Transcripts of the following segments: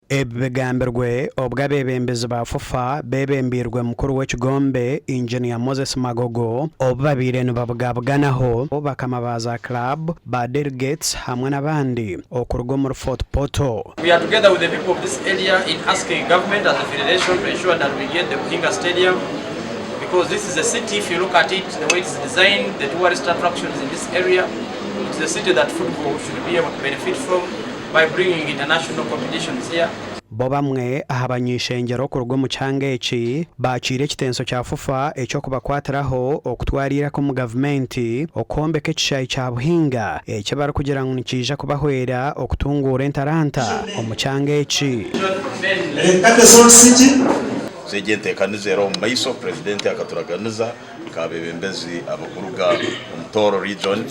Ebigambirwe obw'abebembezi ba FUFA bebembirwe mukuru w'ekigombe Engineer Moses Magogo obabaire nibabugabuganaho bakama baza club ba delegates hamwe n'abandi okuruga mu Fort Portal. We are together with the people of this area in asking government and the federation to ensure that we get the Buhinga Stadium, because this is a city, if you look at it, the way it's designed, the tourist attractions in this area, it's a city that football should be able to benefit from by bringing international competitions here. Bo bamwe abanyishengero kurugo mu cyanga eki bakire ekitenso kya FUFA ekyo kubakwatiraho okutwarira ko mu government okombeka ekishayi kya Buhinga ekyo bari kugira ngo nikija kubahwera okutungura entaranta omu cyanga eki. Zegentekanizero mu maiso president akaturaganiza kabebembezi abakuruga omutoro region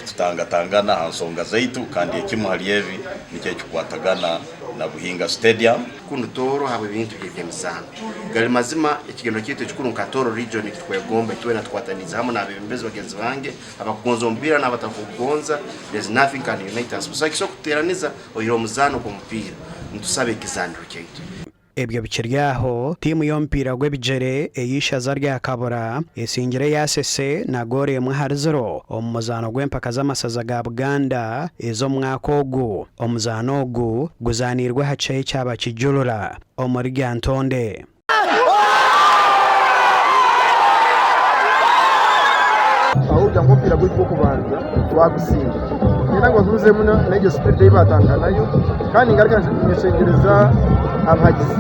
tutangatangana hansonga zaitu kandi ekimuhali evi nikyo kikwatagana na Buhinga Stadium kuno toro habo ibintu by'emizano gali mazima ikigendo cyite kikuru nkatoro region kitwegomba tuwe natwataniza hamwe nabembezi bagenzi bange abakugonza ompira n'abatakugonza. There's nothing can unite us. So kisho kuteraniza oyiro muzano ku mupira ntusabe ikizandiro cyaitu. Ebyo bikiryaho timu y'ompira gw'ebijere eyishaza rya Kabura esingire yasese na gore emwe hari 0 omuzano gw'empaka z'amasaza ga Buganda ezo mwaka ogu. Omuzano ogu guzanirwe hacaye cyaba kijurura omuri Gyantonde. Ahubwo ngompira gwo kubanza twagusinga ngira ngo tuze muno n'iryo spirit y'batanga nayo kandi ngaruka nishengereza abagizi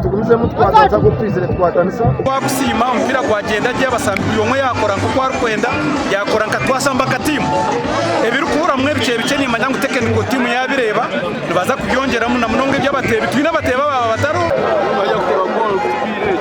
tugumize mutwatanza ko twizere twatanisa kwagusima umupira gwagenda giye basambi yomwe yakora nko kwa rukwenda yakora nkatwasamba katimu ebirukura mwe bice nyima nyangu tekiniko timu yabireba baza kubyongeramo na munonge by'abatebe twina bateba baba bataro bajya kora goal kupire